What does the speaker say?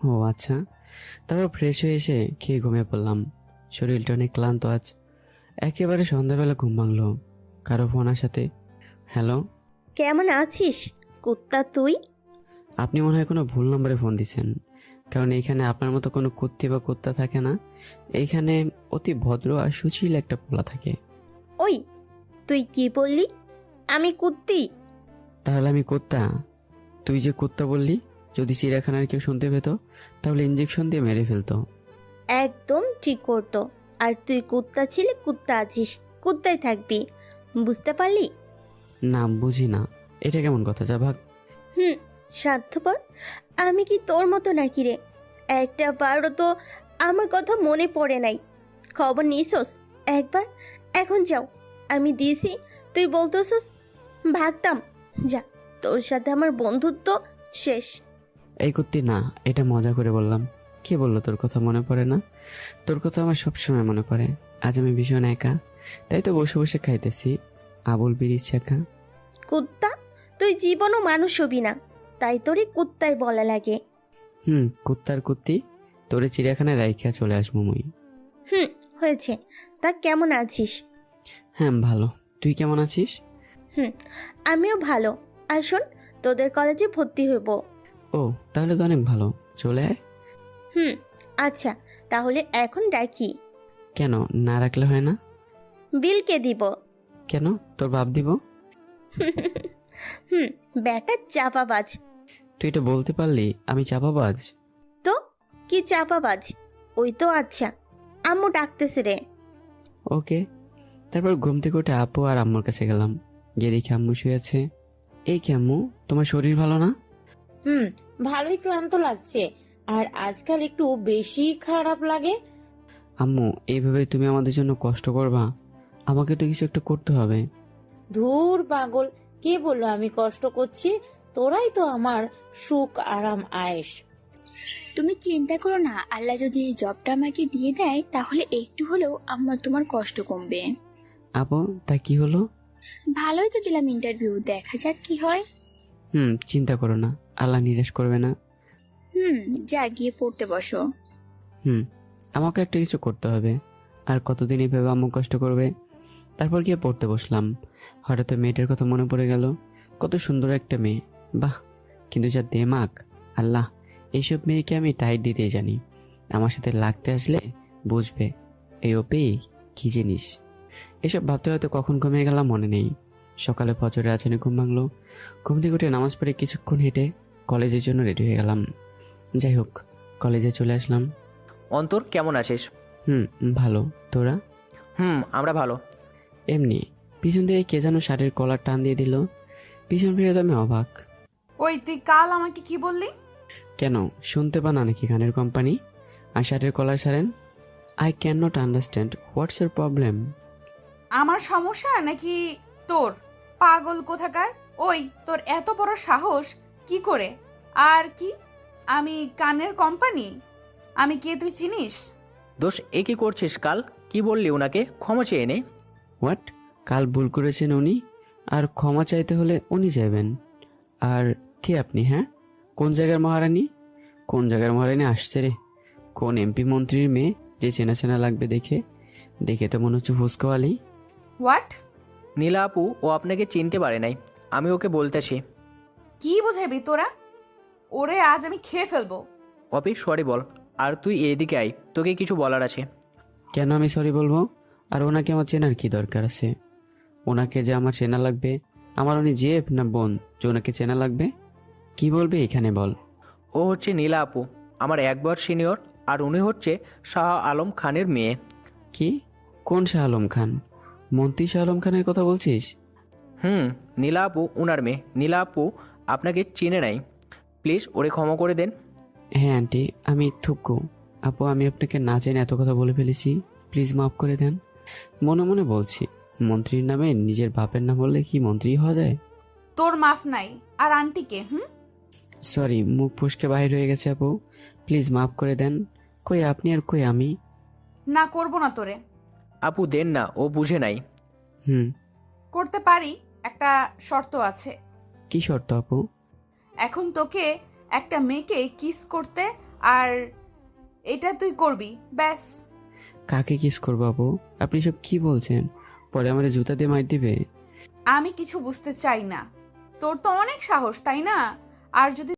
ও আচ্ছা। তারপর ফ্রেশ হয়ে এসে খেয়ে ঘুমিয়ে পড়লাম। শরীরটা অনেক ক্লান্ত আজ। একেবারে সন্ধ্যাবেলা ঘুম ভাঙলো কারো ফোন আসাতে। হ্যালো। কেমন আছিস কুত্তা তুই? আপনি মনে হয় কোনো ভুল নম্বরে ফোন দিছেন, কারণ এইখানে আপনার মতো কোনো কুত্তি বা কুত্তা থাকে না। এইখানে অতি ভদ্র আর সুশীল একটা পোলা থাকে। ওই, তুই কি বললি? আমি কুত্তি? তাহলে আমি কুত্তা? তুই যে কুত্তা বললি, যদি চিড়িয়াখানার কেউ শুনতে পেত তাহলে ইঞ্জেকশন দিয়ে মেরে ফেলতো। একদম ঠিক করতো। আর তুই কুত্তা ছিলে, কুত্তা আছিস, কুত্তাই থাকবি। বুঝতে পারলি? না, বুঝি না। এটা কেমন কথা? যা ভাগ। হুম, স্বার্থপর। আমি কি তোর মতো নাকি রে? একটা বারও তো আমার কথা মনে পড়ে নাই। খবর নিছোস একবার? এখন যাও, আমি দিয়েছি, তুই বলতেছস ভাগতাম। যা, তোর সাথে আমার বন্ধুত্ব শেষ। এই কুত্তি না, এটা মজা করে বললাম। কে বললো তোর কথা মনে পড়ে না? তোর কথা আমার সবসময় মনে পড়ে। আজ আমি ভীষণ একা, তাই তো বসে বসে খাইতেছি আবুল বিড়ির চাকা। কুত্তা, তুই জীবনও মানুষ হবি না, তাই তোরে কুত্তাই বলা লাগে। কুত্তার কুত্তি, তোরে চিড়িয়াখানায় রাইখা চলে আসবো মুই। হুম, হয়েছে। তা কেমন আছিস? হ্যাঁ ভালো। তুই কেমন আছিস? হুম, আমিও ভালো। আর শোন, তোদের কলেজে ভর্তি হইব। ও, তাহলে তো অনেক ভালো। চলে আয়। হুম, আচ্ছা, তাহলে এখন ডাকি। কেন, না রাখলে হয় না? বিল কে দিব? কেন, তোর বাপ দিব। হুম, ব্যাটা চাপাবাজ। তুই এটা বলতে পারলি আমি চাপাবাজ? তো কি চাপাবাজ? ওই তো আচ্ছা, আম্মু ডাকতেছে রে। ওকে। তারপর ঘুম থেকে উঠে আপু আর আম্মুর কাছে গেলাম। গিয়ে দেখি আম্মু শুয়ে আছে। এই কি আম্মু, তোমার শরীর ভালো না? হুম, ভালোই ক্লান্ত লাগছে। আর আজকাল একটু বেশি খারাপ লাগে। আম্মু, এইভাবে তুমি আমাদের জন্য কষ্ট করবা? আমাকে তো কিছু একটা করতে হবে। ধুর পাগল, কে বললো আমি কষ্ট করছি? তোরাই তো আমার সুখ আরাম আয়েশ। তুমি চিন্তা করো না, আল্লাহ যদি এই জবটা আমাকে দিয়ে দেয় তাহলে একটু হলেও আমার তোমার কষ্ট কমবে। আপু, তা কি হলো? ভালোই তো দিলাম ইন্টারভিউ, দেখা যাক কি হয়। চিন্তা করো না, আল্লাহ নিরাশ করবে না। যা গিয়ে পড়তে বসো। আমাকে একটা কিছু করতে হবে। আর কতদিন এইভাবে আম্মু কষ্ট করবে? তারপর গিয়ে পড়তে বসলাম। হঠাৎ ওই মেয়েটার কথা মনে পড়ে গেল। কত সুন্দর একটা মেয়ে, বাহ! কিন্তু যা দেমাক, আল্লাহ! এইসব মেয়েকে আমি টাইট দিতেই জানি। আমার সাথে লাগতে আসলে বুঝবে এই ওপি কি জিনিস। এসব ভাবতে হয়তো কখন ঘুমিয়ে গেলাম মনে নেই। সকালে ফজরের আজানে ঘুম ভাঙলো। ঘুম থেকে উঠে নামাজ পড়ে কিছুক্ষণ হেঁটে কলেজের জন্য রেডি হয়ে গেলাম। যাই হোক, কলেজে চলে আসলাম। অন্তর, কেমন আছিস? ভালো। তোরা? আমরা ভালো। এমনি পিছন থেকে কে যেন শাড়ির কলার টান দিয়ে দিল। পিছন ফিরে তো আমি অবাক। ওই, তুই কাল আমাকে কি বললি? কেন, শুনতে পান না নাকি গানের কোম্পানি? আর শাড়ির কলার ছাড়েন। I can not understand what's your problem. আমার সমস্যা নাকি তোর? পাগল কোথাকার! ওই, তোর এত বড় সাহস কি করে? আর কি, আমি কানের কোম্পানি? আমি কে তুই চিনিস? দোষ এ কি করছিস? কাল কি বললি ওনাকে? ক্ষমা চেয়ে নে। হোয়াট? কাল ভুল করেছেন উনি, আর ক্ষমা চাইতে হলে উনি যাবেন। আর কে আপনি? হ্যাঁ, কোন জায়গার মহারানী? কোন জায়গার মহারানী আসছে রে? কোন এমপি মন্ত্রীর মেয়ে যে চেনা চেনা লাগবে দেখে? দেখে তো মনে হচ্ছে ফুসকাওয়ালি। হোয়াট? নীলা আপু, ও আপনাকে চিনতে পারে নাই। আমি ওকে বলতেছি। কি বোঝাবি তোরা? ওরে আজ আমি খেয়ে ফেলবো। অপি, সরি বল। আর তুই এদিকে আয়, তোকে কিছু বলার আছে। কেন আমি সরি বলবো? আর ওনাকে আমার চেনার কি দরকার আছে? ওনাকে যে আমার চেনা লাগবে? আমার উনি জেফ না বোন যে ওনাকে চেনা লাগবে? কি বলবে এখানে বল। ও হচ্ছে নীলা আপু, আমার 1 বছর সিনিয়র। আর উনি হচ্ছে শাহ আলম খানের মেয়ে। কি? কোন শাহ আলম খান? মন্ত্রী শাহ আলম খানের কথা বলছিস? নীলা আপু উনার মেয়ে। নীলা আপু আপনাকে চিনে নাই। প্লিজ ওরে ক্ষমা করে দেন। হ্যাঁ আন্টি, আমি থুকু। আপু, আমি আপনাকে না জেনে এত কথা বলে ফেলেছি, প্লিজ মাফ করে দেন। মনে মনে বলছি, মন্ত্রীর নামে নিজের বাপের নাম বললে কি মন্ত্রী হওয়া যায়? তোর মাফ নাই। আর আন্টিকে? সরি, মুখ ফসকে বাহির হয়ে গেছে আপু, প্লিজ মাফ করে দেন। কই আপনি আর কই আমি? না, করবো না তোরে। আপু দেন না, ও বুঝে নাই। হুম করতে পারি, একটা শর্ত আছে। কি শর্ত আপু? এখন তোকে একটা মেয়েকে কিস করতে আর এটা তুই করবি, ব্যাস। কাকে কিস করবো আপু? আপনি সব কি বলছেন? পরে আমার জুতা দিয়ে মার দিবে। আমি কিছু বুঝতে চাই না। তোর তো অনেক সাহস, তাই না? আর যদি